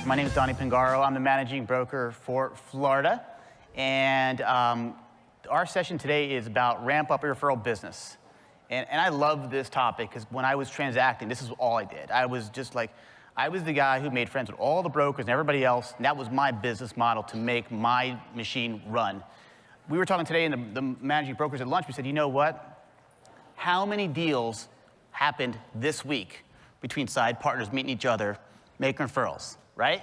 My name is Donnie Pingaro. I'm the managing broker for Florida. And our session today is about ramp up your referral business. And I love this topic because when I was transacting, this is all I did. I was the guy who made friends with all the brokers and everybody else. And that was my business model to make my machine run. We were talking today in the managing brokers at lunch. We said, you know what? How many deals happened this week between side partners meeting each other, making referrals, right?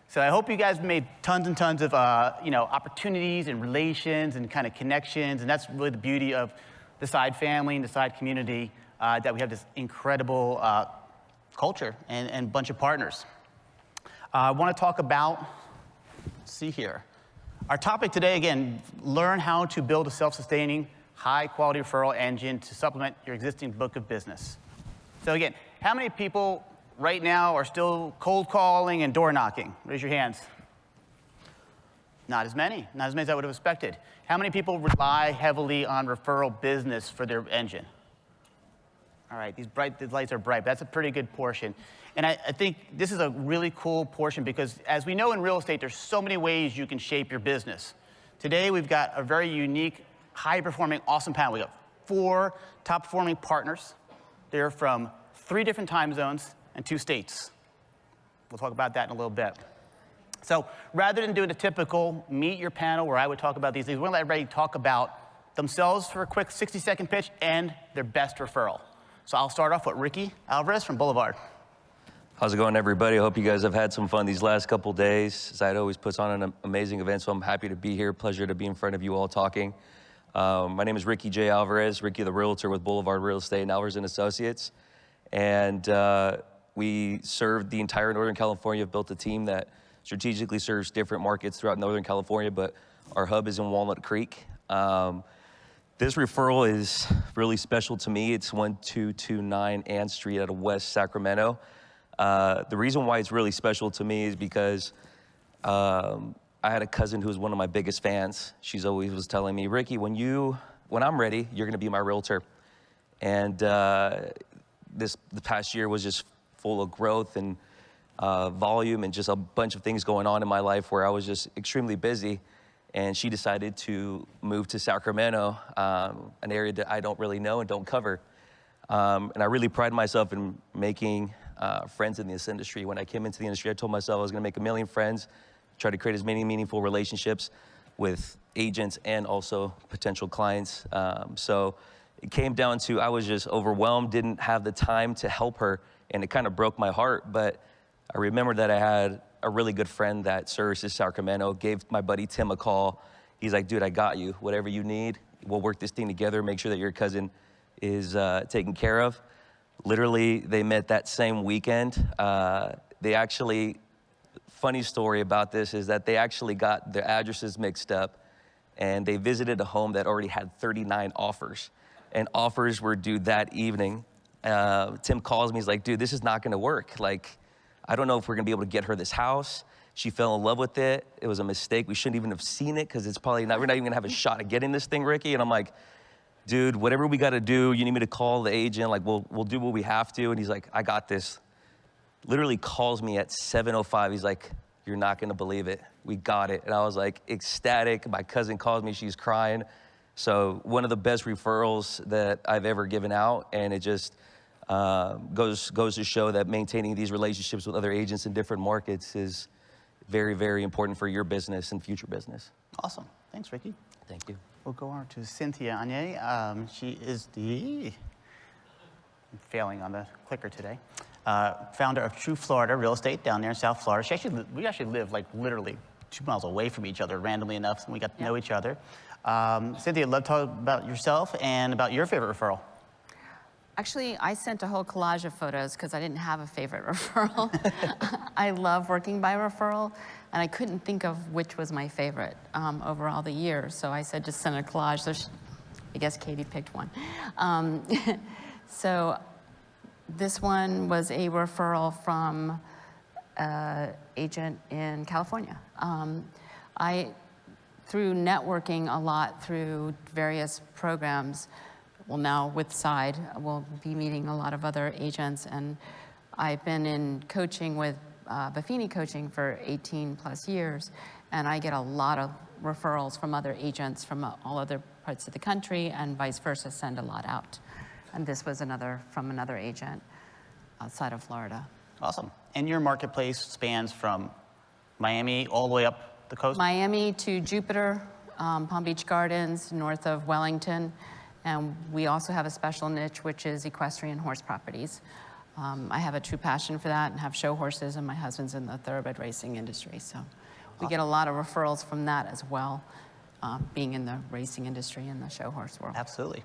So I hope you guys made tons and tons of opportunities and relations and kind of connections, and that's really the beauty of the side family and the side community, that we have this incredible culture and bunch of partners. I want to talk about, let's see here. Our topic today, again, learn how to build a self-sustaining, high-quality referral engine to supplement your existing book of business. So again, how many people right now are still cold calling and door knocking? Raise your hands. Not as many as I would have expected. How many people rely heavily on referral business for their engine? All right, these lights are bright, but that's a pretty good portion. And I think this is a really cool portion because as we know in real estate, there's so many ways you can shape your business. Today, we've got a very unique, high-performing, awesome panel. We got 4 top-performing partners. They're from 3 different time zones and 2 states. We'll talk about that in a little bit. So rather than doing the typical meet your panel where I would talk about these things, we're gonna let everybody talk about themselves for a quick 60-second pitch and their best referral. So I'll start off with Rika Ruiz from Boulevard. How's it going, everybody? I hope you guys have had some fun these last couple days. Zide always puts on an amazing event, so I'm happy to be here. Pleasure to be in front of you all talking. My name is Ricky J. Alvarez, Ricky the Realtor with Boulevard Real Estate and Alvarez & Associates. And we serve the entire Northern California. We've built a team that strategically serves different markets throughout Northern California, but our hub is in Walnut Creek. This referral is really special to me. It's 1229 Ann Street out of West Sacramento. The reason why it's really special to me is because I had a cousin who was one of my biggest fans. She's always was telling me, Ricky, when I'm ready, you're gonna be my realtor. And the past year was just full of growth and volume and just a bunch of things going on in my life where I was just extremely busy. And she decided to move to Sacramento, an area that I don't really know and don't cover. And I really pride myself in making friends in this industry. When I came into the industry, I told myself I was gonna make 1 million friends, try to create as many meaningful relationships with agents and also potential clients. So it came down to, I was just overwhelmed, didn't have the time to help her, and it kind of broke my heart. But I remember that I had a really good friend that services Sacramento, gave my buddy Tim a call. He's like, dude, I got you. Whatever you need, we'll work this thing together, make sure that your cousin is taken care of. Literally, they met that same weekend. They actually, funny story about this is that they actually got their addresses mixed up and they visited a home that already had 39 offers. And offers were due that evening. Tim calls me, he's like, dude, this is not gonna work. Like, I don't know if we're gonna be able to get her this house. She fell in love with it. It was a mistake. We shouldn't even have seen it because it's probably not, we're not even gonna have a shot at getting this thing, Ricky. And I'm like, dude, whatever we gotta do, you need me to call the agent, like we'll do what we have to. And he's like, I got this. Literally calls me at 7:05. He's like, you're not gonna believe it. We got it. And I was like ecstatic. My cousin calls me, she's crying. So one of the best referrals that I've ever given out. And it just goes to show that maintaining these relationships with other agents in different markets is very, very important for your business and future business. Awesome, thanks, Ricky. Thank you. We'll go on to Cynthia Anye. She is I'm failing on the clicker today. Founder of True Florida Real Estate down there in South Florida. We actually live like literally 2 miles away from each other randomly enough, and we got to know each other. Cynthia, I'd love to talk about yourself and about your favorite referral. Actually, I sent a whole collage of photos because I didn't have a favorite referral. I love working by referral, and I couldn't think of which was my favorite over all the years. So I said, just send a collage. So I guess Katie picked one. So this one was a referral from an agent in California. Through networking a lot through various programs, well, now with Side, we'll be meeting a lot of other agents, and I've been in coaching with Buffini coaching for 18 plus years, and I get a lot of referrals from other agents from all other parts of the country, and vice versa, send a lot out. And this was from another agent outside of Florida. Awesome. And your marketplace spans from Miami all the way up the coast? Miami to Jupiter, Palm Beach Gardens, north of Wellington. And we also have a special niche, which is equestrian horse properties. I have a true passion for that and have show horses, and my husband's in the thoroughbred racing industry. So we get a lot of referrals from that as well, being in the racing industry and the show horse world. Absolutely.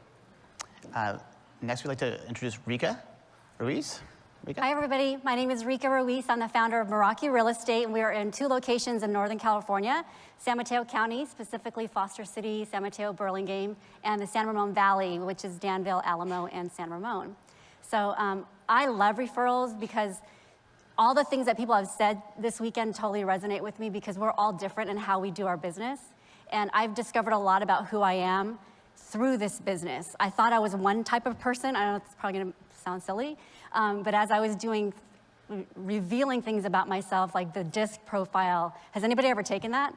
Next, we'd like to introduce Rika Ruiz. Rika? Hi, everybody. My name is Rika Ruiz. I'm the founder of Meraki Real Estate, and we are in 2 locations in Northern California, San Mateo County, specifically Foster City, San Mateo, Burlingame, and the San Ramon Valley, which is Danville, Alamo, and San Ramon. So I love referrals because all the things that people have said this weekend totally resonate with me because we're all different in how we do our business. And I've discovered a lot about who I am through this business. I thought I was one type of person. I know it's probably gonna sound silly, but as I was revealing things about myself, like the DISC profile, has anybody ever taken that?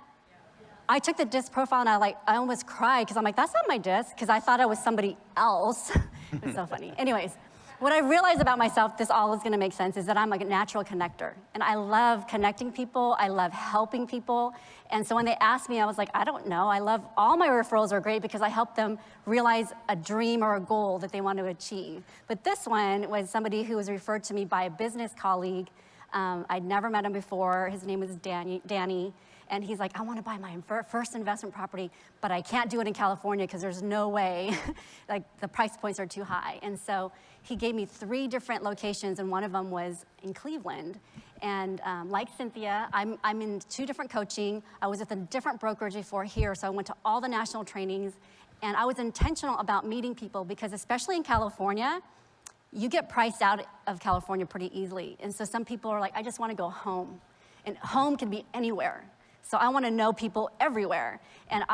I took the DISC profile and I almost cried because I'm like, that's not my DISC, because I thought I was somebody else. It's so funny. Anyways, what I realized about myself, this all is gonna make sense, is that I'm like a natural connector. And I love connecting people, I love helping people. And so when they asked me, I was like, I don't know. All my referrals are great because I help them realize a dream or a goal that they want to achieve. But this one was somebody who was referred to me by a business colleague. I'd never met him before. His name was Danny. And he's like, I want to buy my first investment property, but I can't do it in California because there's no way, like the price points are too high. And so he gave me 3 different locations, and one of them was in Cleveland. And like Cynthia, I'm in 2 different coaching. I was with a different brokerage before here, so I went to all the national trainings. And I was intentional about meeting people because especially in California, you get priced out of California pretty easily. And so some people are like, I just want to go home. And home can be anywhere. So I want to know people everywhere. And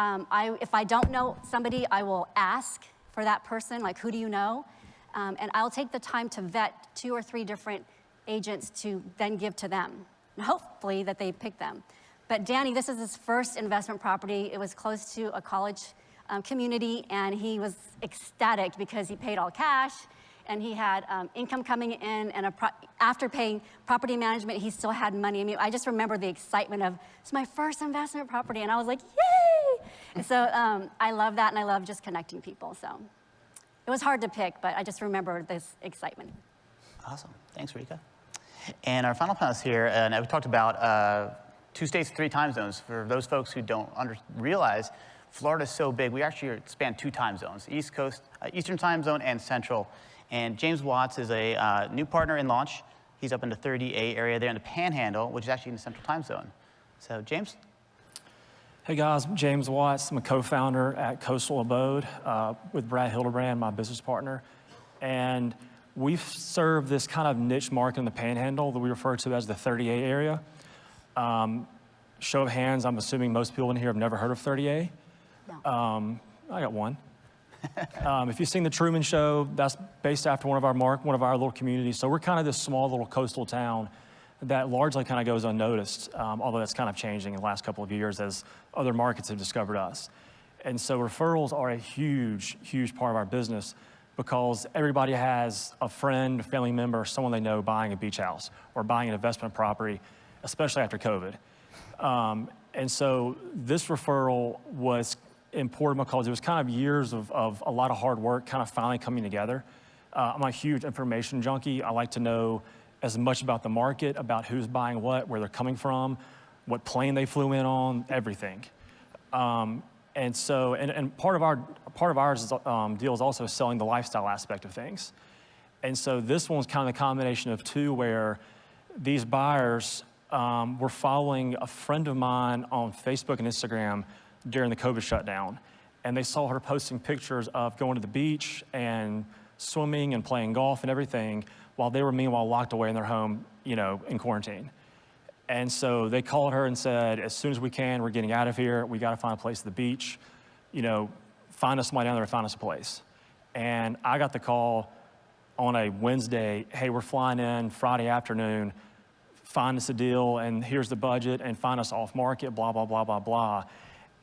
if I don't know somebody, I will ask for that person, like, who do you know? And I'll take the time to vet 2 or 3 different agents to then give to them. And hopefully that they pick them. But Danny, this is his first investment property. It was close to a college community, and he was ecstatic because he paid all cash, and he had income coming in, and after paying property management, he still had money. I mean, I just remember the excitement of, it's my first investment property, and I was like, yay! And so I love that, and I love just connecting people, so. It was hard to pick, but I just remember this excitement. Awesome. Thanks, Rika. And our final panelist here, and we talked about 2 states, 3 time zones. For those folks who don't realize, Florida's so big, we actually span 2 time zones, East Coast, Eastern time zone and Central. And James Watts is a new partner in launch. He's up in the 30A area there in the Panhandle, which is actually in the Central time zone. So, James? Hey guys, I'm James Watts. I'm a co-founder at Coastal Abode with Brad Hildebrand, my business partner. And we serve this kind of niche market in the Panhandle that we refer to as the 30A area. Show of hands, I'm assuming most people in here have never heard of 30A. No. I got one. If you've seen The Truman Show, that's based after one of our little communities. So we're kind of this small little coastal town that largely kind of goes unnoticed, although that's kind of changing in the last couple of years as other markets have discovered us. And so referrals are a huge, huge part of our business because everybody has a friend, a family member, someone they know buying a beach house or buying an investment property, especially after COVID. And so this referral was important because it was kind of years of a lot of hard work kind of finally coming together. I'm a huge information junkie. I like to know as much about the market, about who's buying what, where they're coming from, what plane they flew in on, everything. And so, and part of our deal is also selling the lifestyle aspect of things. And so this one's kind of a combination of 2 where these buyers were following a friend of mine on Facebook and Instagram during the COVID shutdown. And they saw her posting pictures of going to the beach and swimming and playing golf and everything while they were meanwhile locked away in their home, in quarantine. And so they called her and said, as soon as we can, we're getting out of here. We got to find a place at the beach. Find us somebody down there and find us a place. And I got the call on a Wednesday, hey, we're flying in Friday afternoon. find us a deal, and here's the budget, and find us off market, blah, blah, blah, blah, blah.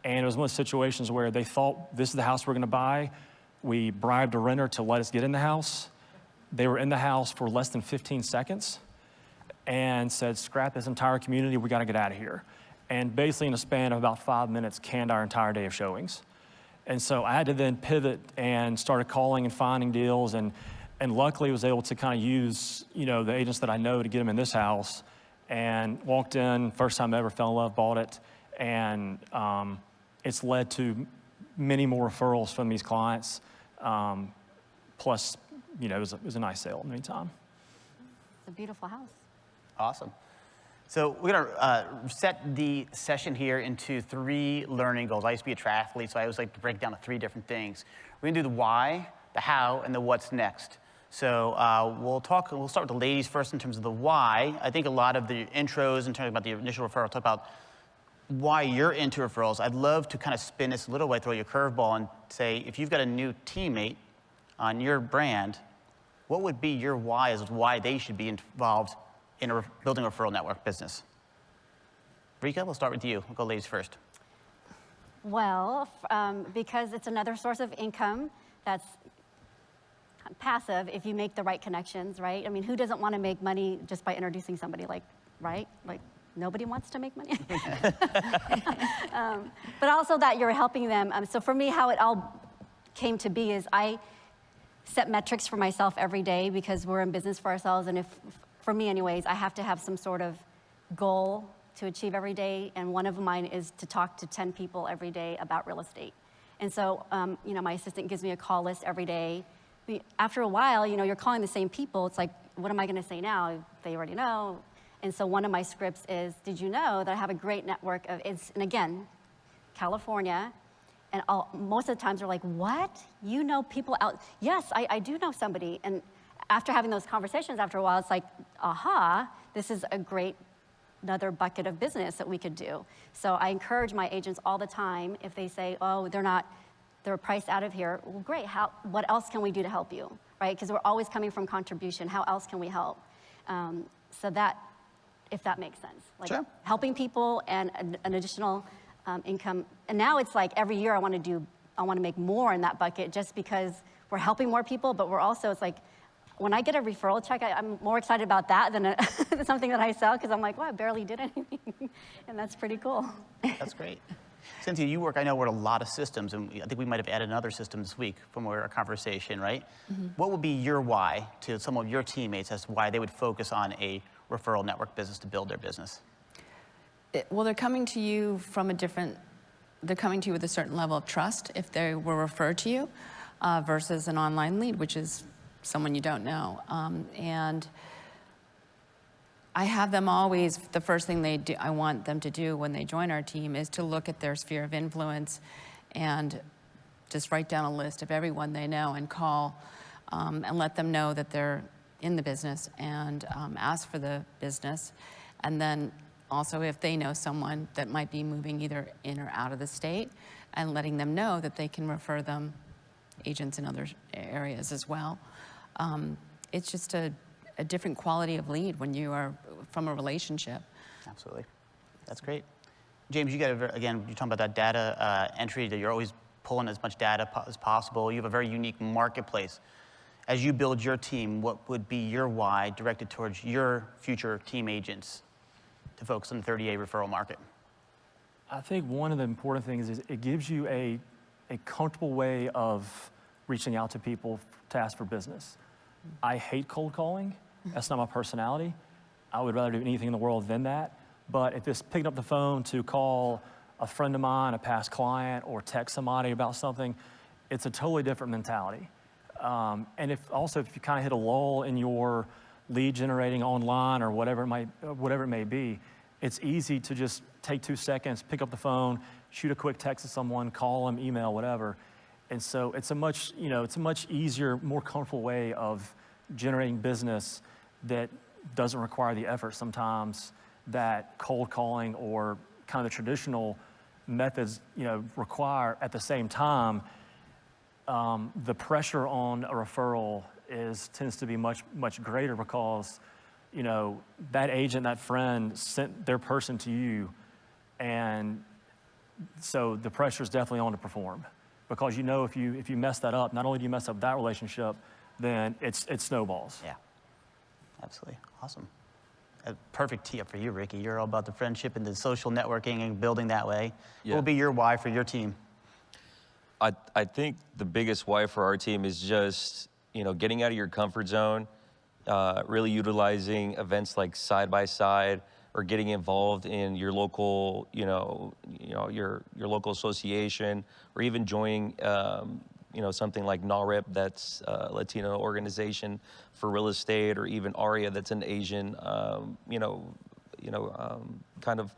And it was one of those situations where they thought, this is the house we're gonna buy. We bribed a renter to let us get in the house. They were in the house for less than 15 seconds and said, scrap this entire community, we gotta get out of here. And basically in a span of about 5 minutes, canned our entire day of showings. And so I had to then pivot and started calling and finding deals, and luckily was able to kind of use, the agents that I know to get them in this house, and walked in, first time ever, fell in love, bought it, and it's led to many more referrals from these clients. Plus, it was a nice sale in the meantime. It's a beautiful house. Awesome. So we're gonna set the session here into 3 learning goals. I used to be a triathlete, so I always like to break it down to 3 different things. We're gonna do the why, the how, and the what's next. So we'll start with the ladies first in terms of the why. I think a lot of the intros in terms about the initial referral talk about why you're into referrals. I'd love to kind of spin this a little way, throw you a curveball and say, if you've got a new teammate on your brand, what would be your why as why they should be involved in building a referral network business? Rika, we'll start with you. We'll go ladies first. Well, because it's another source of income that's passive if you make the right connections, right? I mean, who doesn't want to make money just by introducing somebody, right? Nobody wants to make money. But also that you're helping them. So for me, how it all came to be is I set metrics for myself every day because we're in business for ourselves, and for me anyways, I have to have some sort of goal to achieve every day, and one of mine is to talk to 10 people every day about real estate. And so, my assistant gives me a call list every day. After a while, you're calling the same people. It's like, what am I gonna say now? They already know. And so one of my scripts is, did you know that I have a great network of, and again, California, and most of the times they're like, what? You know people out? Yes, I do know somebody. And after having those conversations, after a while, it's like, aha, this is another bucket of business that we could do. So I encourage my agents all the time, if they say, oh, they're priced out of here, well, great, what else can we do to help you, right? Because we're always coming from contribution, how else can we help? So that, if that makes sense. Sure. Helping people and an additional income. And now it's like every year I want to make more in that bucket just because we're helping more people, but it's like, when I get a referral check, I'm more excited about that than something that I sell, because I'm like, well, I barely did anything. And that's pretty cool. That's great. Cynthia, you work, I know, with a lot of systems, and I think we might have added another system this week from our conversation, right? Mm-hmm. What would be your why to some of your teammates as to why they would focus on a referral network business to build their business? Well, they're coming to you they're coming to you with a certain level of trust if they were referred to you versus an online lead, which is someone you don't know. And I have them always, the first thing I want them to do when they join our team is to look at their sphere of influence and just write down a list of everyone they know and call and let them know that they're in the business and ask for the business. And then also if they know someone that might be moving either in or out of the state, and letting them know that they can refer them agents in other areas as well. It's just a different quality of lead when you are from a relationship. Absolutely. That's great. James, you got again, you're talking about that data entry, that you're always pulling as much data as possible. You have a very unique marketplace. As you build your team, what would be your why directed towards your future team agents to focus on the 30A referral market? I think one of the important things is it gives you a comfortable way of reaching out to people to ask for business. I hate cold calling. That's not my personality. I would rather do anything in the world than that. But if it's picking up the phone to call a friend of mine, a past client, or text somebody about something, it's a totally different mentality. And if you kind of hit a lull in your lead generating online or whatever it may be, it's easy to just take 2 seconds, pick up the phone, shoot a quick text to someone, call them, email, whatever. And so it's a much easier, more comfortable way of generating business that doesn't require the effort sometimes that cold calling or kind of the traditional methods, require. At the same time, the pressure on a referral tends to be much greater because, you know, that agent, that friend sent their person to you, and so the pressure is definitely on to perform, because you know if you mess that up, not only do you mess up that relationship, then it snowballs. Yeah, absolutely. Awesome. A perfect tee up for you, Ricky. You're all about the friendship and the social networking and building that way. Yeah. What will be your why for your team? I think the biggest why for our team is just, you know, getting out of your comfort zone, really utilizing events like Side by Side, or getting involved in your local, your local association, or even joining, something like NAREP, that's a Latino organization for real estate, or even ARIA, that's an Asian, kind of.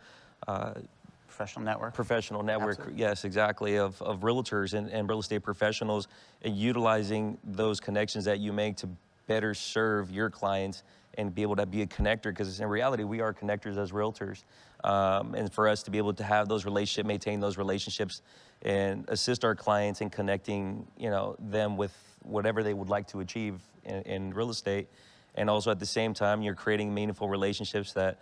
Professional network, Absolutely. yes, exactly, of realtors and real estate professionals, and utilizing those connections that you make to better serve your clients and be able to be a connector, because in reality, we are connectors as realtors. And for us to be able to have those relationships, maintain those relationships, and assist our clients in connecting, them with whatever they would like to achieve in real estate. And also at the same time, you're creating meaningful relationships that,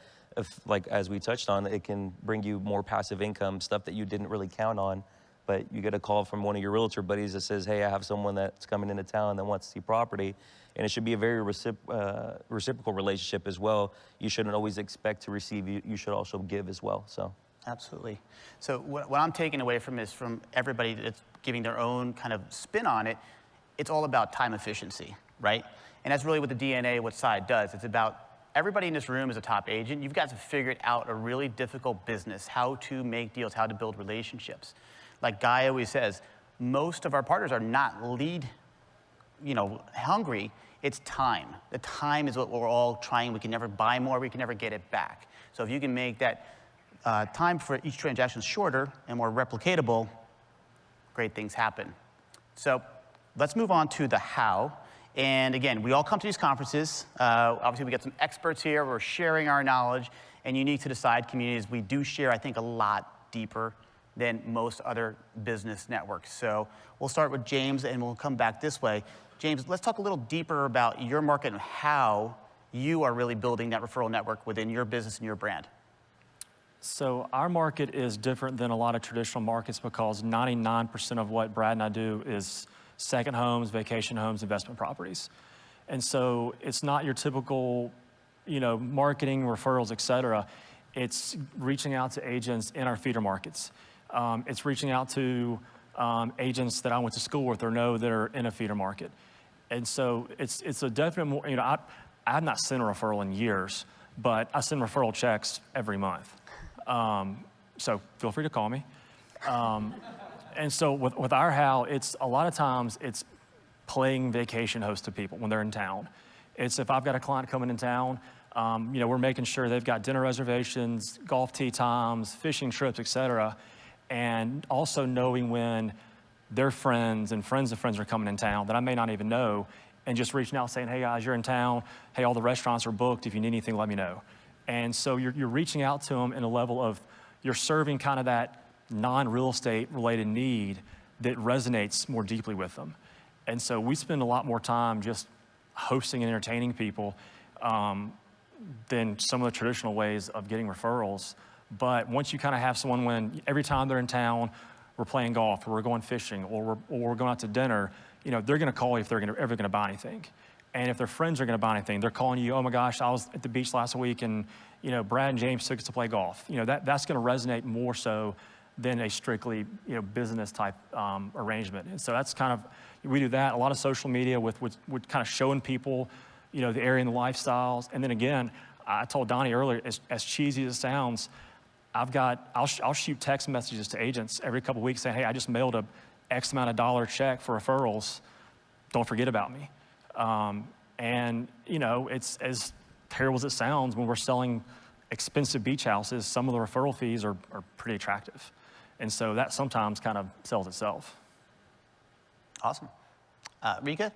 like as we touched on, it can bring you more passive income, stuff that you didn't really count on. But you get a call from one of your realtor buddies that says, hey, I have someone that's coming into town that wants to see property. And it should be a very reciprocal relationship as well. You shouldn't always expect to receive, you should also give as well, so. Absolutely. So what I'm taking away from this, from everybody that's giving their own kind of spin on it, it's all about time efficiency, right? And that's really what the DNA, what Side does. It's about everybody in this room is a top agent. You've got to figure out a really difficult business, how to make deals, how to build relationships. Like Guy always says, most of our partners are not lead, hungry. It's time. The time is what we're all trying. We can never buy more. We can never get it back. So if you can make that time for each transaction shorter and more replicatable, great things happen. So let's move on to the how. And again, we all come to these conferences. Obviously, we got some experts here. We're sharing our knowledge. And unique to the Side communities, we do share, I think, a lot deeper than most other business networks. So we'll start with James, and we'll come back this way. James, let's talk a little deeper about your market and how you are really building that referral network within your business and your brand. So our market is different than a lot of traditional markets, because 99% of what Brad and I do is second homes, vacation homes, investment properties. And so it's not your typical, marketing, referrals, et cetera. It's reaching out to agents in our feeder markets. It's reaching out to agents that I went to school with or know that are in a feeder market. And so it's a definite, I have not sent a referral in years, but I send referral checks every month. So feel free to call me. And so with our how, it's a lot of times it's playing vacation host to people when they're in town. It's if I've got a client coming in town, we're making sure they've got dinner reservations, golf tee times, fishing trips, et cetera. And also knowing when their friends and friends of friends are coming in town that I may not even know, and just reaching out saying, hey guys, you're in town. Hey, all the restaurants are booked. If you need anything, let me know. And so you're reaching out to them in a level of, you're serving kind of that non-real estate related need that resonates more deeply with them. And so we spend a lot more time just hosting and entertaining people than some of the traditional ways of getting referrals. But once you kind of have someone, when every time they're in town, we're playing golf, or we're going fishing, or we're going out to dinner, they're going to call you if they're ever going to buy anything. And if their friends are going to buy anything, they're calling you, oh my gosh, I was at the beach last week, and Brad and James took us to play golf. That's going to resonate more so than a strictly business type arrangement. And so that's kind of, we do that, a lot of social media with kind of showing people the area and the lifestyles. And then again, I told Donnie earlier, as cheesy as it sounds, I'll shoot text messages to agents every couple of weeks saying, hey, I just mailed a X amount of dollar check for referrals. Don't forget about me. And it's as terrible as it sounds, when we're selling expensive beach houses, some of the referral fees are pretty attractive. And so that sometimes kind of sells itself. Awesome. Rika?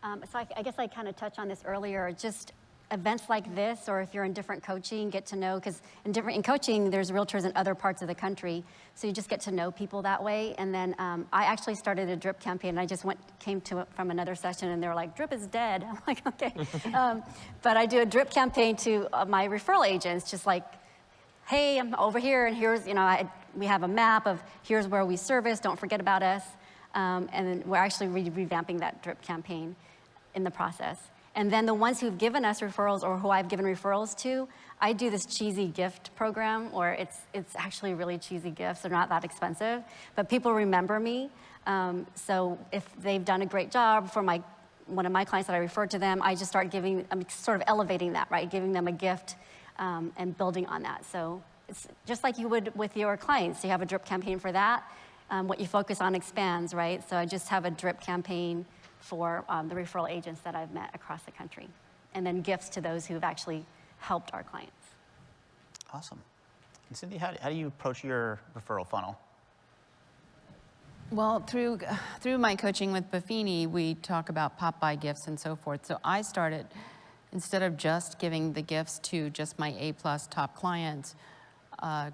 So I guess I kind of touched on this earlier. Just events like this, or if you're in different coaching, get to know, because in coaching, there's realtors in other parts of the country, so you just get to know people that way. And then I actually started a drip campaign. I just came to it from another session, and they were like, drip is dead. I'm like, okay. But I do a drip campaign to my referral agents, just like, hey, I'm over here, and here's, we have a map of here's where we service, don't forget about us. And then we're actually revamping that drip campaign in the process. And then the ones who've given us referrals, or who I've given referrals to, I do this cheesy gift program where it's actually really cheesy gifts. They're not that expensive, but people remember me. So if they've done a great job for one of my clients that I referred to them, I just start I'm sort of elevating that, right? Giving them a gift and building on that. So it's just like you would with your clients. You have a drip campaign for that. What you focus on expands, right? So I just have a drip campaign for the referral agents that I've met across the country. And then gifts to those who've actually helped our clients. Awesome. And Cindy, how do you approach your referral funnel? Well, through my coaching with Buffini, we talk about pop-by gifts and so forth. So I started, instead of just giving the gifts to just my A-plus top clients,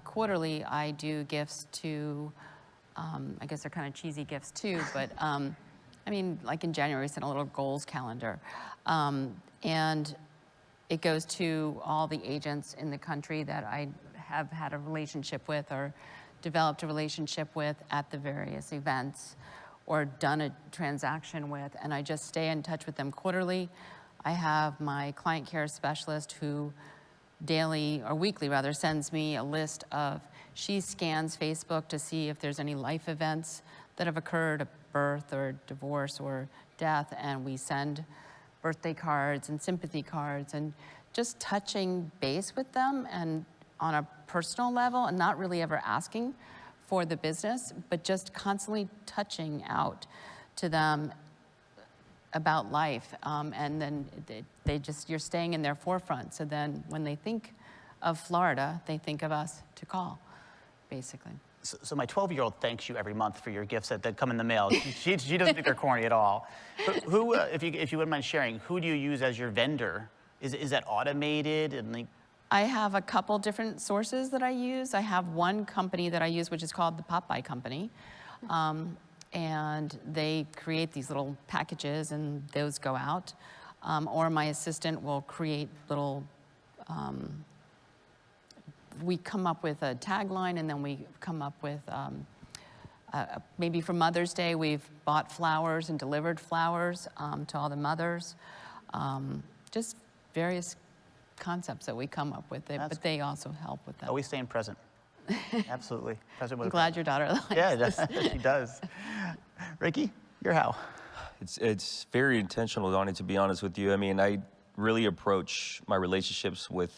quarterly I do gifts to, I guess they're kind of cheesy gifts too, but I mean, like in January, we sent a little goals calendar. And it goes to all the agents in the country that I have had a relationship with or developed a relationship with at the various events or done a transaction with, and I just stay in touch with them quarterly. I have my client care specialist who daily, or weekly rather, sends me a list of, she scans Facebook to see if there's any life events that have occurred, a birth or divorce or death, and we send birthday cards and sympathy cards and just touching base with them and on a personal level and not really ever asking for the business, but just constantly touching out to them about life. And then you're staying in their forefront. So then when they think of Florida, they think of us to call, basically. So my 12-year-old thanks you every month for your gifts that come in the mail. She doesn't think they're corny at all. But who, if you wouldn't mind sharing, who do you use as your vendor? Is that automated and like? I have a couple different sources that I use. I have one company that I use, which is called the Pop-by Company. And they create these little packages and those go out. Or my assistant will create little, we come up with a tagline and then we come up with, maybe for Mother's Day, we've bought flowers and delivered flowers to all the mothers. Just various concepts that we come up with, but they also help with that. Always staying present. Absolutely. Present with I'm glad your daughter likes this. She does. Ricky, your how? It's very intentional, Donnie, to be honest with you. I mean, I really approach my relationships with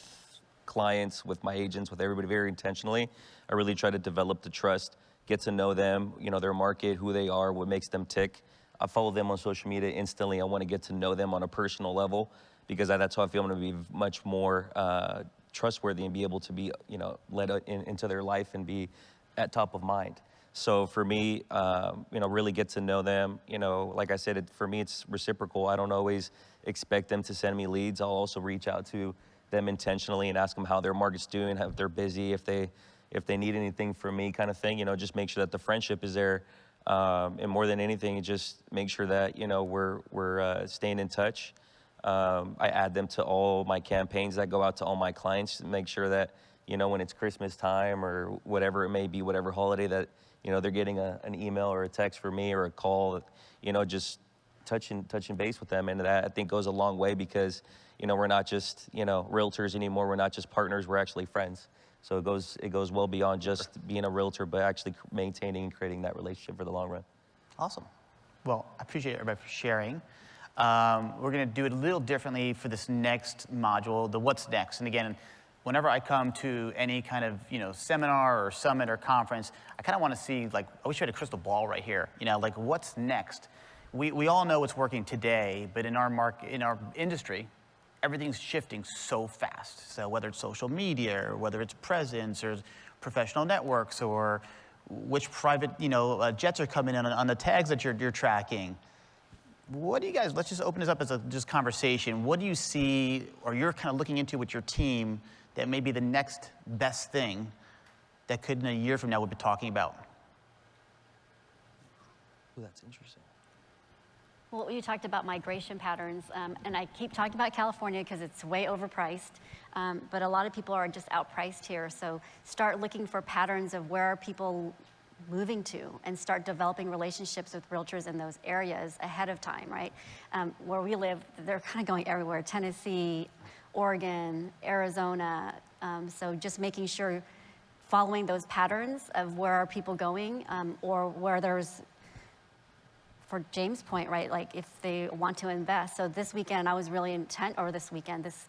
clients, with my agents, with everybody very intentionally. I really try to develop the trust, get to know them, their market, who they are, what makes them tick. I follow them on social media instantly. I want to get to know them on a personal level because that's how I feel I'm going to be much more trustworthy and be able to be, led into their life and be at top of mind. So for me, really get to know them. Like I said, for me, it's reciprocal. I don't always expect them to send me leads. I'll also reach out to them intentionally and ask them how their market's doing, if they're busy, if they need anything from me, kind of thing. Just make sure that the friendship is there, and more than anything, just make sure that we're staying in touch. I add them to all my campaigns that go out to all my clients to make sure that when it's Christmas time or whatever it may be, whatever holiday, that they're getting an email or a text from me or a call. Just touching base with them, and that I think goes a long way because we're not just realtors anymore. We're not just partners. We're actually friends. So it goes well beyond just being a realtor, but actually maintaining and creating that relationship for the long run. Awesome. Well, I appreciate everybody for sharing. We're going to do it a little differently for this next module, the what's next. And again, whenever I come to any kind of seminar or summit or conference, I kind of want to see, like, I wish I had a crystal ball right here. Like, what's next? We all know what's working today, but in our market, in our industry, everything's shifting so fast. So whether it's social media or whether it's presence or professional networks or which private jets are coming in on the tags that you're tracking, what do you guys, let's just open this up as a just conversation. What do you see, or you're kind of looking into with your team, that may be the next best thing that could in a year from now we'll be talking about? Ooh, that's interesting. Well, you talked about migration patterns, and I keep talking about California because it's way overpriced, but a lot of people are just outpriced here. So start looking for patterns of where are people moving to, and start developing relationships with realtors in those areas ahead of time, right? Where we live, they're kind of going everywhere: Tennessee, Oregon, Arizona. So just making sure, following those patterns of where are people going, or where there's, for James' point, right, like if they want to invest. So this weekend, I was really this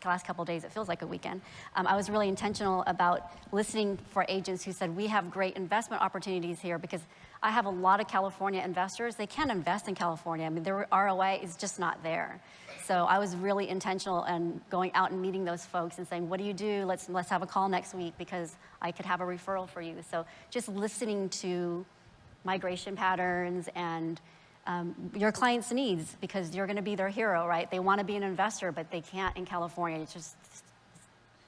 last couple of days, it feels like a weekend, I was really intentional about listening for agents who said, we have great investment opportunities here, because I have a lot of California investors. They can't invest in California. I mean, their ROI is just not there. So I was really intentional in going out and meeting those folks and saying, what do you do? Let's have a call next week, because I could have a referral for you. So just listening to migration patterns and your client's needs, because you're going to be their hero, right? They want to be an investor, but they can't in California. It's just,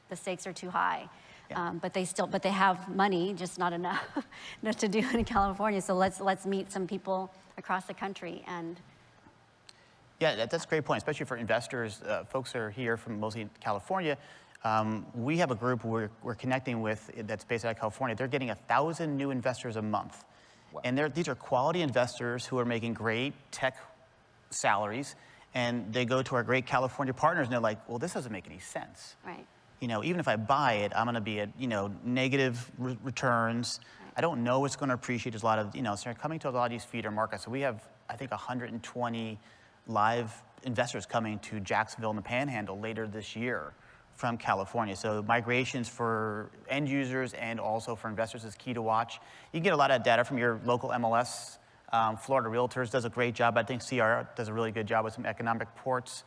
the stakes are too high. Yeah. But they have money, just not enough to do it in California. So let's meet some people across the country. And yeah, that's a great point, especially for investors. Folks that are here from mostly California. We have a group we're connecting with that's based out of California. They're getting 1,000 new investors a month. Wow. And these are quality investors who are making great tech salaries, and they go to our great California partners and they're like, well, this doesn't make any sense. Right. You know, even if I buy it, I'm going to be at, negative returns. Right. I don't know it's going to appreciate. There's a lot of, so they're coming to a lot of these feeder markets. So we have, I think, 120 live investors coming to Jacksonville and the Panhandle later this year from California. So migrations for end users and also for investors is key to watch. You can get a lot of data from your local MLS. Florida Realtors does a great job. I think CR does a really good job with some economic reports.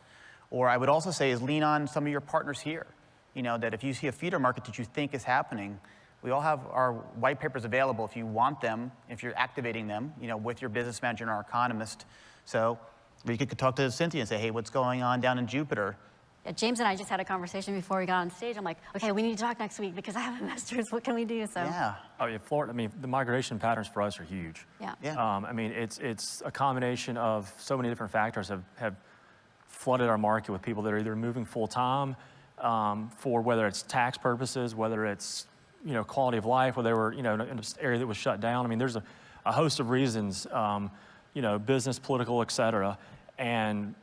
Or I would also say is lean on some of your partners here. That if you see a feeder market that you think is happening, we all have our white papers available if you want them, if you're activating them, with your business manager and our economist. So we could talk to Cynthia and say, hey, what's going on down in Jupiter? Yeah, James and I just had a conversation before we got on stage. I'm like, okay, we need to talk next week because I have investors. What can we do? So yeah. Oh yeah, Florida. I mean, the migration patterns for us are huge. Yeah. Yeah. I mean, it's a combination of so many different factors have flooded our market with people that are either moving full time for whether it's tax purposes, whether it's quality of life, whether they were in an area that was shut down. I mean, there's a host of reasons, business, political, et cetera, and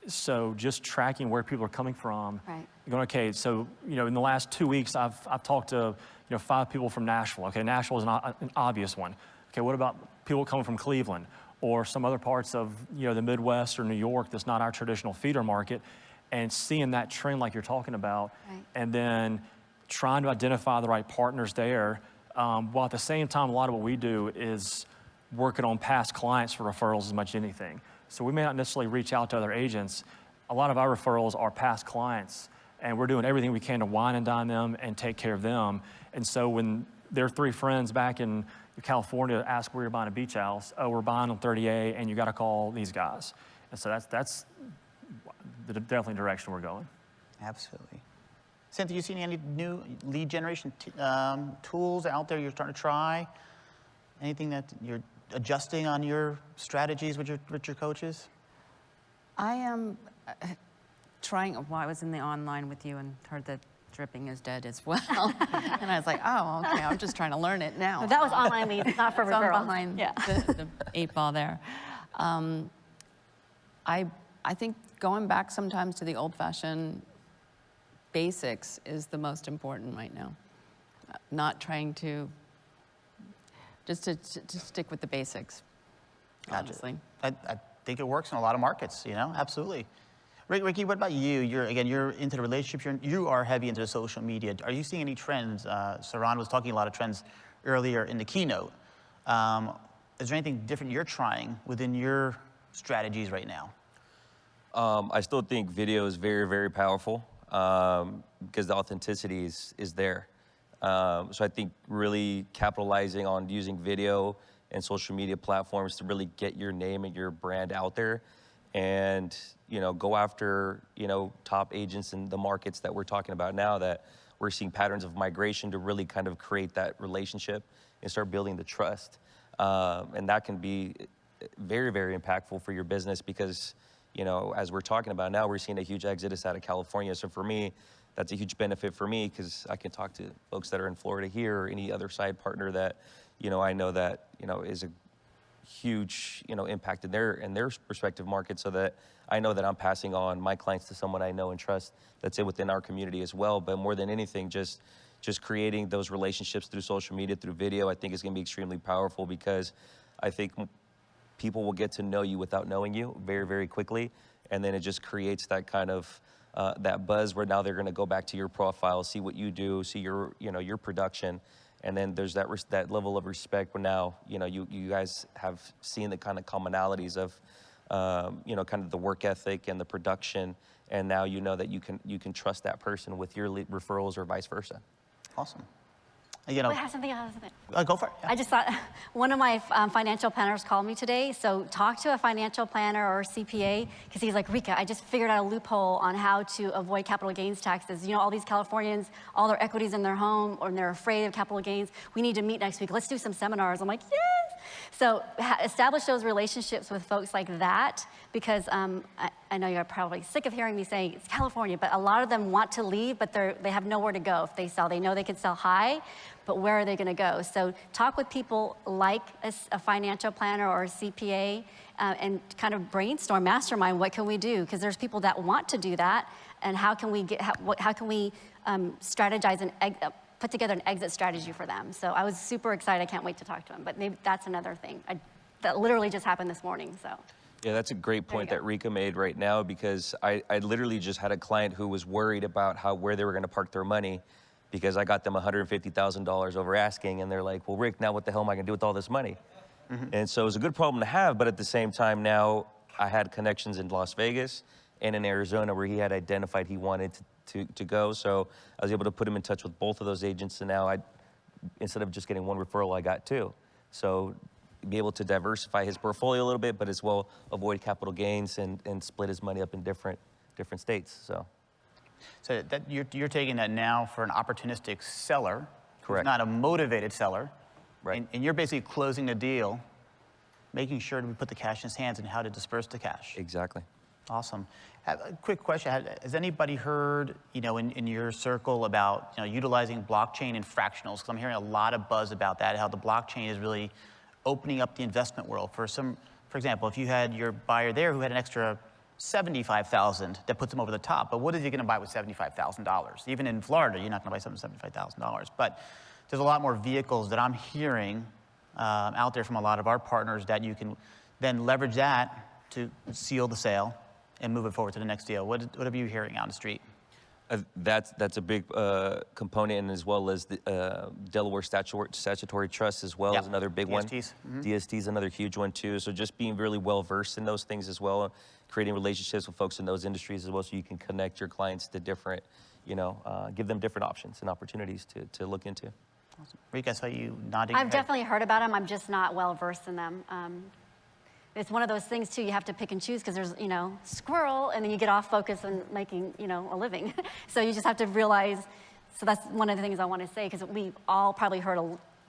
so just tracking where people are coming from. Right. Going, okay, so in the last 2 weeks, I've talked to 5 people from Nashville. Okay, Nashville is an obvious one. Okay, what about people coming from Cleveland or some other parts of the Midwest or New York that's not our traditional feeder market, and seeing that trend like you're talking about, right. And then trying to identify the right partners there, while at the same time, a lot of what we do is working on past clients for referrals as much as anything. So we may not necessarily reach out to other agents. A lot of our referrals are past clients, and we're doing everything we can to wine and dine them and take care of them. And so when their 3 friends back in California ask where you're buying a beach house, oh, we're buying on 30A, and you got to call these guys. And so that's definitely the direction we're going. Absolutely. Cynthia, you seen any new lead generation tools out there you're starting to try? Anything that you're adjusting on your strategies with your coaches? I am trying, well, I was in the online with you and heard that dripping is dead as well. And I was like, oh, okay, I'm just trying to learn it now. That was online leads, not for So referrals. I'm behind the 8 ball there. I think going back sometimes to the old-fashioned basics is the most important right now. Not trying to, just to stick with the basics, honestly. I think it works in a lot of markets, absolutely. Ricky, what about you? You're into the relationships. You are heavy into the social media. Are you seeing any trends? Saran was talking a lot of trends earlier in the keynote. Is there anything different you're trying within your strategies right now? I still think video is very, very powerful because the authenticity is there. So I think really capitalizing on using video and social media platforms to really get your name and your brand out there and, you know, go after, you know, top agents in the markets that we're talking about now, that we're seeing patterns of migration to really kind of create that relationship and start building the trust. And that can be very, very impactful for your business because, you know, as we're talking about now, we're seeing a huge exodus out of California. So for me, that's a huge benefit for me because I can talk to folks that are in Florida here or any other side partner that, you know, I know that, you know, is a huge, you know, impact in their respective market, so that I know that I'm passing on my clients to someone I know and trust that's within our community as well. But more than anything, just creating those relationships through social media, through video, I think is going to be extremely powerful because I think people will get to know you without knowing you very, very quickly. And then it just creates that kind of, that buzz where now they're going to go back to your profile, see what you do, see your, you know, your production. And then there's that level of respect where now, you know, you guys have seen the kind of commonalities of, you know, kind of the work ethic and the production. And now you know that you can trust that person with your referrals or vice versa. Awesome. You know, Wait, I have something. go for it. Yeah. I just thought one of my financial planners called me today. So talk to a financial planner or CPA because he's like, Rika, I just figured out a loophole on how to avoid capital gains taxes. You know, all these Californians, all their equities in their home, or they're afraid of capital gains. We need to meet next week. Let's do some seminars. I'm like, yes. So establish those relationships with folks like that because I know you're probably sick of hearing me say it's California, but a lot of them want to leave, but they have nowhere to go if they sell. They know they can sell high, but where are they going to go? So talk with people like a financial planner or a CPA and kind of brainstorm, mastermind, what can we do? Because there's people that want to do that, and how can we strategize and put together an exit strategy for them? So I was super excited. I can't wait to talk to them. But maybe that's another thing. That literally just happened this morning. So. Yeah, that's a great point that Rika made right now because I literally just had a client who was worried about where they were going to park their money because I got them $150,000 over asking, and they're like, well, Rick, now what the hell am I going to do with all this money? Mm-hmm. And so it was a good problem to have, but at the same time now I had connections in Las Vegas and in Arizona where he had identified he wanted to go. So I was able to put him in touch with both of those agents, and now instead of just getting one referral, I got two. So be able to diversify his portfolio a little bit, but as well avoid capital gains and split his money up in different states. So that you're taking that now for an opportunistic seller, correct? Not a motivated seller, right? And you're basically closing the deal, making sure that we put the cash in his hands and how to disperse the cash. Exactly. Awesome. A quick question: has anybody heard, you know, in your circle about, you know, utilizing blockchain and fractionals? Because I'm hearing a lot of buzz about that. How the blockchain is really opening up the investment world. For example, if you had your buyer there who had an extra $75,000, that puts him over the top. But what is he going to buy with $75,000? Even in Florida, you're not going to buy something $75,000. But there's a lot more vehicles that I'm hearing out there from a lot of our partners that you can then leverage that to seal the sale and move it forward to the next deal. What are you hearing out on the street? That's a big component, and as well as the Delaware statutory trust as well is another big one. Mm-hmm. DST is another huge one too. So just being really well versed in those things as well, creating relationships with folks in those industries as well, so you can connect your clients to different, you know, give them different options and opportunities to look into. Awesome. Rika, I saw you nodding. I've definitely heard about them. I'm just not well versed in them. It's one of those things too, you have to pick and choose because there's, you know, squirrel, and then you get off focus on making, you know, a living. So you just have to realize, so that's one of the things I want to say, because we've all probably heard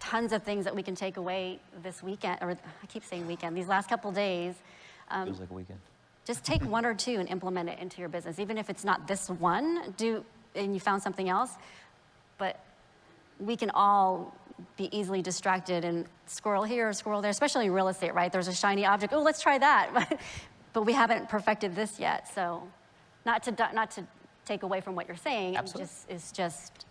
tons of things that we can take away this weekend, or I keep saying weekend, these last couple days. Feels like a weekend. Just take one or two and implement it into your business. Even if it's not this one, and you found something else, but we can all be easily distracted and squirrel here, squirrel there, especially in real estate, right? There's a shiny object. Oh, let's try that. But we haven't perfected this yet. So not to take away from what you're saying, it's just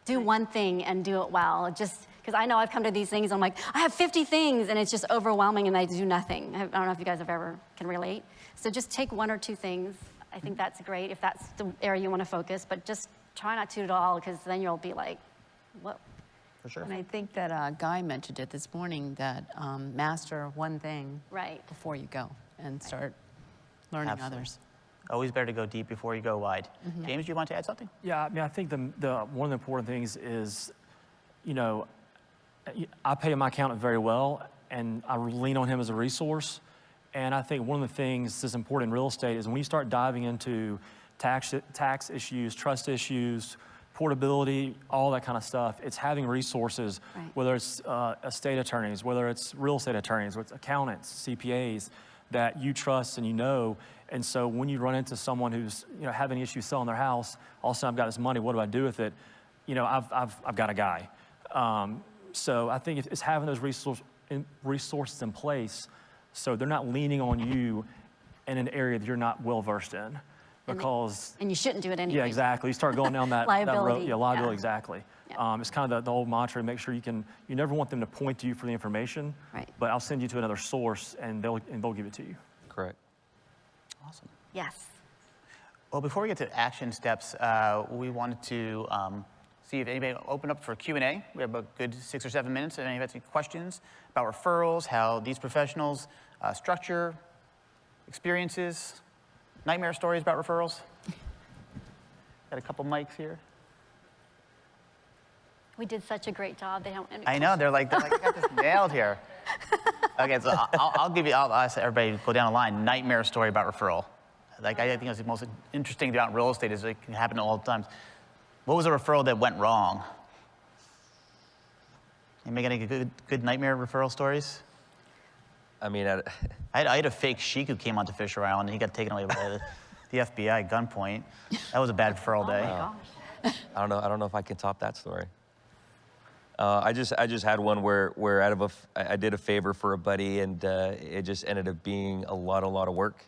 do one thing and do it well. Just because I know I've come to these things, I'm like, I have 50 things, and it's just overwhelming, and I do nothing. I don't know if you guys can relate. So just take one or two things. I think that's great if that's the area you want to focus, but just try not to do it all, because then you'll be like, whoa. For sure. And I think that Guy mentioned it this morning, that master one thing before you go and start learning others. Always better to go deep before you go wide. Mm-hmm. James, do you want to add something? Yeah, I mean, I think one of the important things is, you know, I pay my accountant very well, and I lean on him as a resource. And I think one of the things that's important in real estate is when you start diving into tax issues, trust issues, portability, all that kind of stuff, it's having resources, Right. whether it's estate attorneys, whether it's real estate attorneys, whether it's accountants, CPAs, that you trust and you know. And so when you run into someone who's having issues selling their house, all of a sudden I've got this money, what do I do with it? I've got a guy. So I think it's having those resources in place so they're not leaning on you in an area that you're not well versed in. Because And you shouldn't do it anyway. yeah, exactly. You start going down that Liability, that road. Yeah, liability, yeah. exactly. Yeah. It's kind of the old mantra: make sure you never want them to point to you for the information. Right. But I'll send you to another source, and they'll give it to you. Correct. Awesome. Yes. Well, before we get to action steps, we wanted to see if anybody opened up for Q&A. We have a good 6 or 7 minutes. If anybody has any questions about referrals, how these professionals structure experiences, nightmare stories about referrals. Got a couple mics here. We did such a great job. They don't. I know, they're like I got this nailed here. Okay, so I'll ask everybody to go down the line. Nightmare story about referral. I think that's the most interesting thing about real estate is it can happen all the time. What was a referral that went wrong? Anybody got any good nightmare referral stories? I mean, I had a fake sheik who came onto Fisher Island and he got taken away by the FBI at gunpoint. That was a bad referral day. Oh my gosh. I don't know if I can top that story. I just had one where I did a favor for a buddy, and it just ended up being a lot of work.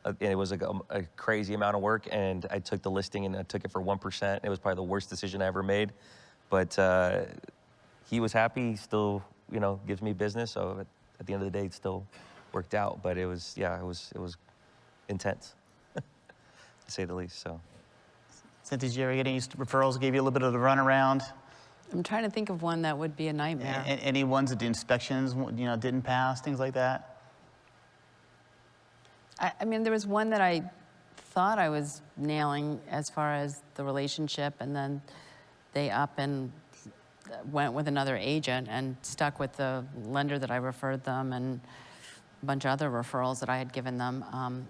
And it was a crazy amount of work, and I took the listing and I took it for 1%. It was probably the worst decision I ever made, but he was happy. He still, gives me business. So at the end of the day, it still worked out. But it was intense, to say the least. So. Cynthia, did you ever get any referrals, gave you a little bit of the runaround? I'm trying to think of one that would be a nightmare. Any ones that the inspections, didn't pass, things like that? I mean, there was one that I thought I was nailing as far as the relationship, and then they up and went with another agent and stuck with the lender that I referred them and a bunch of other referrals that I had given them.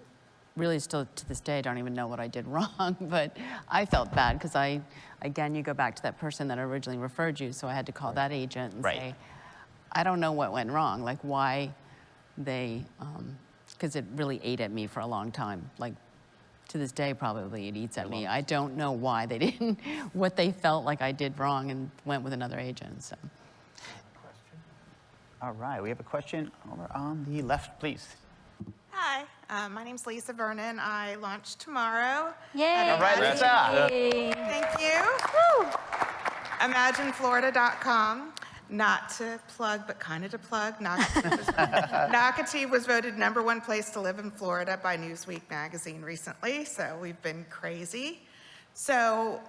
Really, still to this day, I don't even know what I did wrong, but I felt bad because again, you go back to that person that originally referred you, so I had to call that agent and say, I don't know what went wrong, like why they, because it really ate at me for a long time. Like, to this day, probably it eats at me. I don't know why they didn't, what they felt like I did wrong and went with another agent, so. All right, we have a question over on the left, please. Hi, my name's Lisa Vernon. I launch tomorrow. Yay. All right, Lisa. Thank you. Woo. ImagineFlorida.com. Not to plug, but kind of to plug. Nocatee was voted #1 place to live in Florida by Newsweek magazine recently, so we've been crazy. So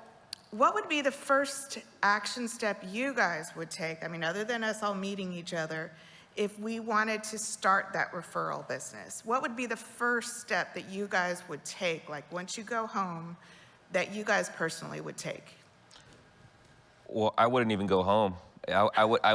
what would be the first action step you guys would take, I mean, other than us all meeting each other, if we wanted to start that referral business? What would be the first step that you guys would take, like once you go home, that you guys personally would take? Well, I wouldn't even go home. I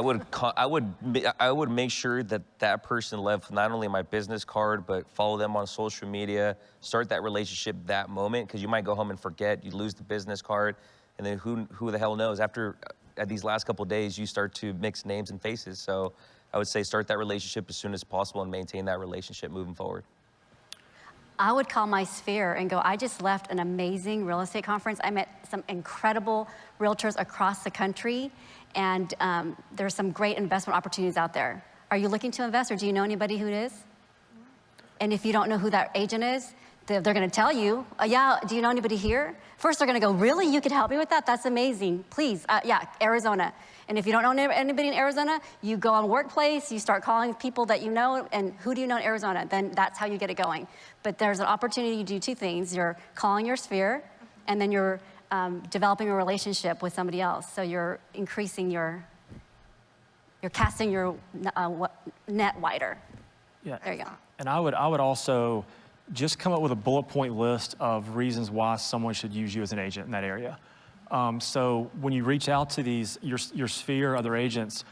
would make sure that person left not only my business card, but follow them on social media, start that relationship that moment, because you might go home and forget, you lose the business card, and then who the hell knows? After these last couple of days, you start to mix names and faces. So I would say start that relationship as soon as possible and maintain that relationship moving forward. I would call my sphere and go, I just left an amazing real estate conference. I met some incredible realtors across the country, and there's some great investment opportunities out there. Are you looking to invest, or do you know anybody who it is? And if you don't know who that agent is, they're gonna tell you, yeah, do you know anybody here? First, they're gonna go, really, you could help me with that? That's amazing, please, yeah, Arizona. And if you don't know anybody in Arizona, you go on Workplace, you start calling people that you know, and who do you know in Arizona? Then that's how you get it going. But there's an opportunity to do two things. You're calling your sphere, and then you're developing a relationship with somebody else. So you're increasing you're casting your net wider. Yeah. There you go. And I would also just come up with a bullet point list of reasons why someone should use you as an agent in that area. So when you reach out to your sphere, other agents,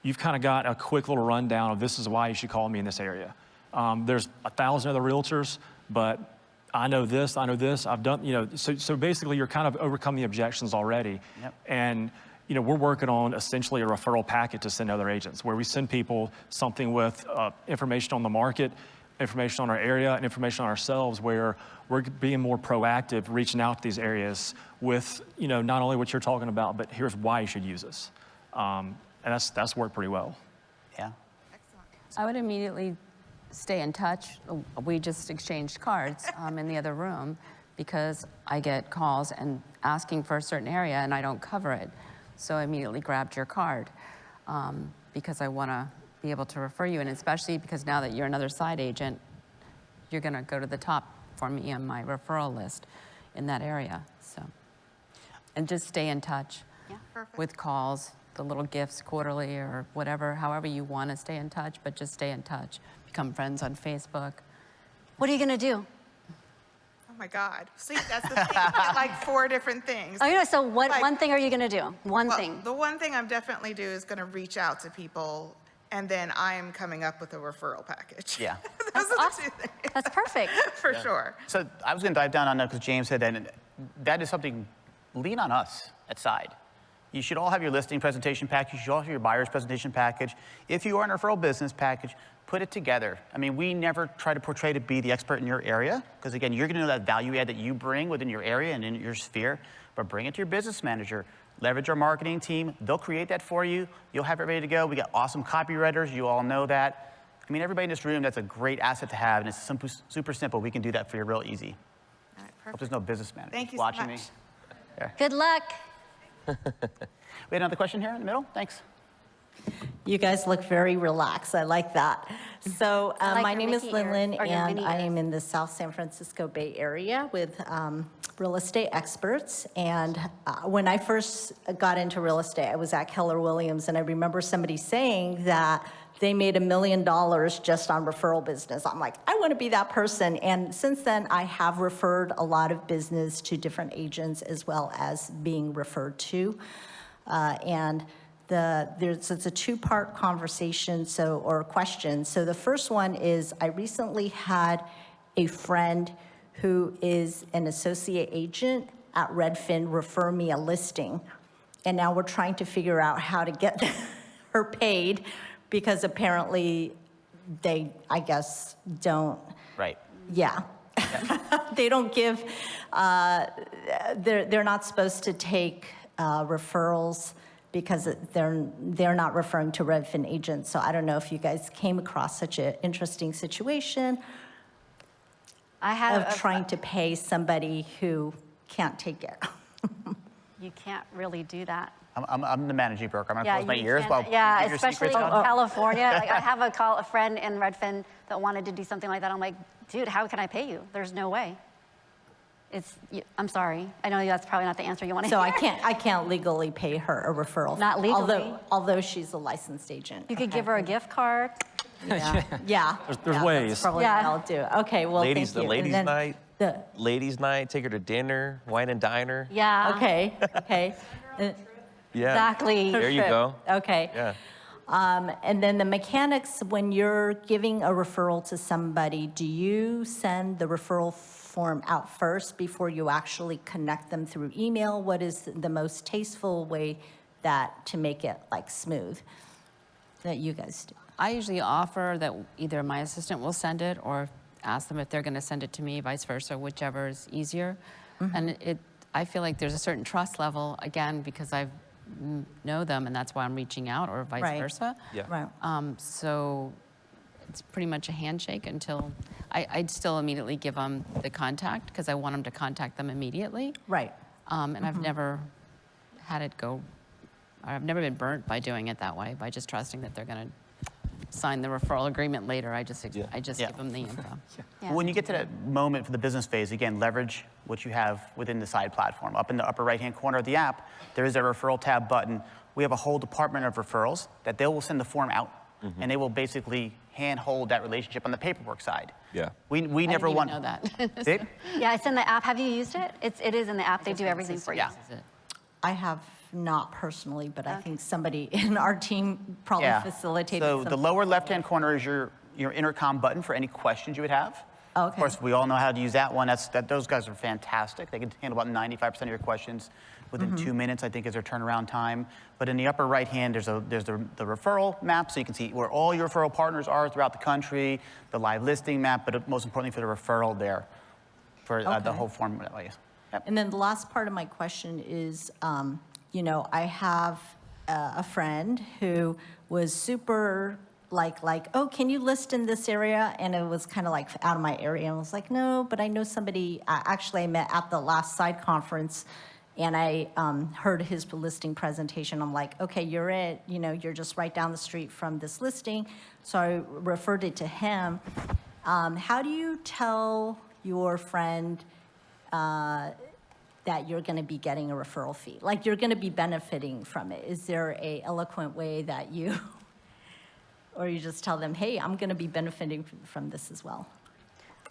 you've kind of got a quick little rundown of this is why you should call me in this area. There's 1,000 other realtors, but I know this, I've done, so basically you're kind of overcoming the objections already. Yep. And, we're working on essentially a referral packet to send to other agents where we send people something with information on the market, information on our area, and information on ourselves, where we're being more proactive, reaching out to these areas with, not only what you're talking about, but here's why you should use us. And that's worked pretty well. Yeah. I would immediately stay in touch. We just exchanged cards in the other room because I get calls and asking for a certain area and I don't cover it. So I immediately grabbed your card because I want to be able to refer you, and especially because now that you're another side agent, you're going to go to the top for me on my referral list in that area. So, and just stay in touch with calls, the little gifts quarterly or whatever, however you want to stay in touch, but just stay in touch. Become friends on Facebook. What are you going to do? Oh my God. See, that's the thing. You get like 4 different things. Oh, so what Like- one thing are you going to do? One Well, thing. the one thing I'm definitely do is going to reach out to people, and then I am coming up with a referral package. Yeah. Those are Awesome. the 2 things. That's perfect. For sure. So I was going to dive down on that because James said that, and that is something, lean on us at Side. You should all have your listing presentation package. You should all have your buyer's presentation package. If you are in a referral business package, put it together. I mean, we never try to portray to be the expert in your area, because again, you're going to know that value add that you bring within your area and in your sphere, but bring it to your business manager. Leverage our marketing team. They'll create that for you. You'll have it ready to go. We got awesome copywriters. You all know that. I mean, everybody in this room, that's a great asset to have, and it's super simple. We can do that for you real easy. All right, Hope perfect. there's no business manager Thank you so watching much. me. Good luck. We had another question here in the middle. Thanks. You guys look very relaxed. I like that. So I like my your name is Mickey ears, Lynn, or your and Minnie I ears. am in the South San Francisco Bay Area with real estate experts. And when I first got into real estate, I was at Keller Williams, and I remember somebody saying that they made $1 million just on referral business. I'm like, I want to be that person. And since then, I have referred a lot of business to different agents as well as being referred to. It's a 2-part conversation, or question. So the first one is, I recently had a friend who is an associate agent at Redfin refer me a listing. And now we're trying to figure out how to get her paid, because apparently they, I guess, don't. Right. Yeah. They don't give, they're not supposed to take referrals because they're not referring to Redfin agents. So I don't know if you guys came across such an interesting situation I have of trying to pay somebody who can't take it. You can't really do that. I'm the managing broker. I'm going to close my you ears can't- while yeah, you give your especially in secrets out. California. Like, I have a friend in Redfin that wanted to do something like that. I'm like, dude, how can I pay you? There's no way. I'm sorry. I know that's probably not the answer you want to So hear. I can't legally pay her a referral. Not legally. Although she's a licensed agent. You could give her a gift card. Yeah. Yeah. There's Yeah, ways. That's probably Yeah. what I'll do. Okay, well, Ladies, thank the you. And ladies' then night. the- Ladies' night, take her to dinner, wine and diner. Yeah. Okay, okay. Yeah. Exactly. There you go. Okay. Yeah. And then the mechanics, when you're giving a referral to somebody, do you send the referral form out first before you actually connect them through email? What is the most tasteful way to make it like smooth that you guys do? I usually offer that either my assistant will send it or ask them if they're going to send it to me, vice versa, whichever is easier. And I feel like there's a certain trust level, again, because I know them and that's why I'm reaching out, or vice Right. versa. Yeah. Right. So it's pretty much a handshake until I'd still immediately give them the contact because I want them to contact them immediately. Right. And I've never had it go, I've never been burnt by doing it that way, by just trusting that they're going to sign the referral agreement later. I just Yeah. give them the info. Yeah. When you get to that moment for the business phase, again, leverage what you have within the Side platform. Up in the upper right-hand corner of the app, there is a referral tab button. We have a whole department of referrals that they will send the form out, and they will basically hand-hold that relationship on the paperwork side. Yeah. We never I didn't even want know that. See? Yeah, it's in the app. Have you used it? It is in the app. They do everything for you. Yeah. This is it. I have not personally, but I think somebody in our team probably facilitated So some. the lower left-hand corner is your your intercom button for any questions you would have. Okay. Of course, we all know how to use that one. Those guys are fantastic. They can handle about 95% of your questions within 2 minutes, I think, is their turnaround time. But in the upper right hand, there's the referral map, so you can see where all your referral partners are throughout the country, the live listing map, but most importantly for the referral there, for the Okay. whole form. Yep. And then the last part of my question is, you know, I have a friend who was super like, oh, can you list in this area? And it was kind of like out of my area. And I was like, no, but I know somebody, actually I met at the last side conference, and I heard his listing presentation. I'm like, okay, you're it. You know, you're just right down the street from this listing. So I referred it to him. How do you tell your friend that you're going to be getting a referral fee? Like, you're going to be benefiting from it. Is there a eloquent way that you, or you just tell them, hey, I'm going to be benefiting from this as well?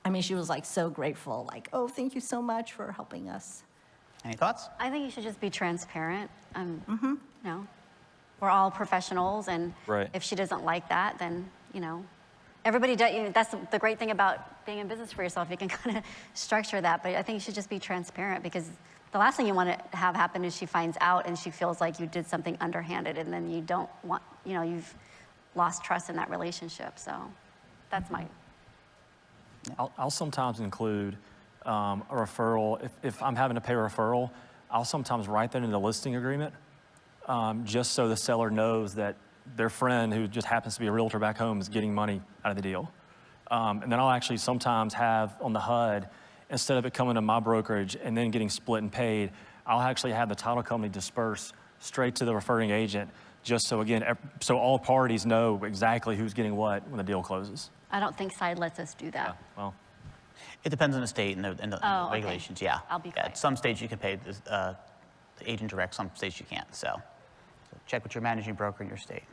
I mean, she was like so grateful, like, oh, thank you so much for helping us. Any thoughts? I think you should just be transparent. You know, we're all professionals, and Right. if she doesn't like that, then, you know, everybody does. You know, that's the great thing about being in business for yourself. You can kind of structure that, but I think you should just be transparent, because the last thing you want to have happen is she finds out and she feels like you did something underhanded, and then you don't want, you know, you've lost trust in that relationship. So that's my. I'll sometimes include a referral. If I'm having to pay a referral, I'll sometimes write that in the listing agreement, just so the seller knows that their friend, who just happens to be a realtor back home, is getting money out of the deal. And then I'll actually sometimes have on the HUD, instead of it coming to my brokerage and then getting split and paid, I'll actually have the title company disperse straight to the referring agent, just so, again, so all parties know exactly who's getting what when the deal closes. I don't think side lets us do that. Well, It depends on the state and the Oh, okay. regulations, yeah. I'll be Yeah, quiet. some states you can pay the agent direct, some states you can't, so check with your managing broker in your state.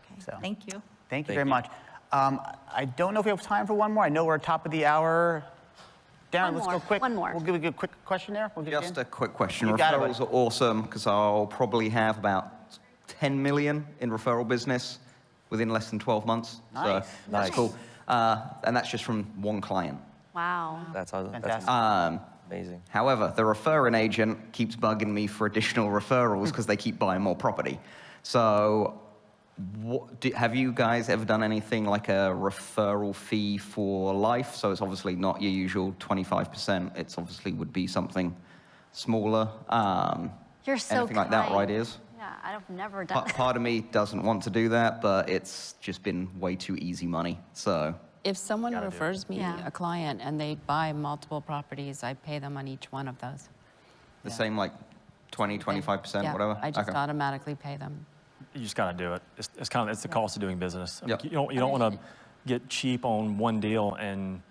Okay, So. thank you. Thank you Thank very you. much. I don't know if we have time for one more. I know we're at top of the hour. Darren, One let's more, go quick. one more. We'll give a quick question there. We'll give it Just in. a quick question. You got it, Referrals are awesome because I'll probably have about 10 million in referral business within less than 12 months. Nice. So that's Nice. cool. And that's just from one client. Wow. That's Fantastic. amazing. However, the referring agent keeps bugging me for additional referrals because they keep buying more property. So have you guys ever done anything like a referral fee for life? So it's obviously not your usual 25%. It's obviously would be something smaller. You're so anything like that, kind. right, Is? Yeah, I've never done that. Part of me doesn't want to do that, but it's just been way too easy money. So If someone refers me Yeah. a client and they buy multiple properties, I pay them on each one of those. the same, like 20, 25%, Yeah, whatever. I just Okay. automatically pay them. you just got to do it. It's kind of, it's the cost of doing business. I mean, Yep. you don't want to get cheap on one deal and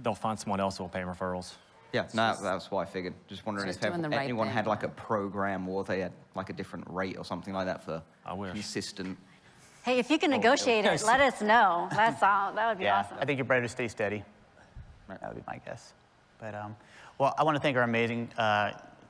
they'll find someone else who will pay referrals. Yeah, no, that's what I figured. Just wondering just if doing the right anyone thing. had like a program or they had like a different rate or something like that for I wish. consistent. Hey, if you can negotiate it, let us know. That's all. That would be Yeah, awesome. I think you're better to stay steady. That would be my guess. But, well, I want to thank our amazing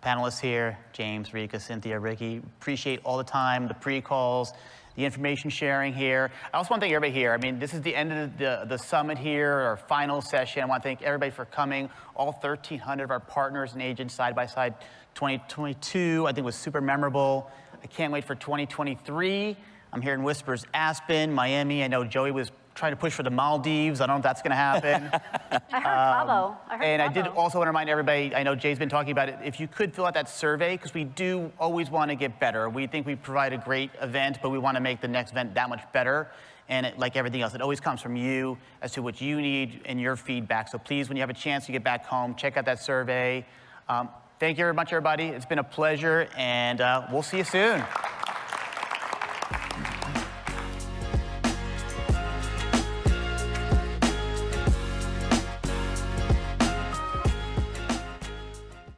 panelists here, James, Rika, Cynthia, Ricky. Appreciate all the time, the pre-calls, the information sharing here. I also want to thank everybody here. I mean, this is the end of the summit here, our final session. I want to thank everybody for coming, all 1,300 of our partners and agents side by side. 2022, I think, was super memorable. I can't wait for 2023. I'm hearing whispers, Aspen, Miami. I know Joey was trying to push for the Maldives. I don't know if that's going to happen. I heard Cabo. I heard And I did Cabo. also want to remind everybody, I know Jay's been talking about it, if you could fill out that survey, because we do always want to get better. We think we provide a great event, but we want to make the next event that much better. And like everything else, it always comes from you as to what you need and your feedback. So please, when you have a chance to get back home, check out that survey. Thank you very much, everybody. It's been a pleasure, and we'll see you soon.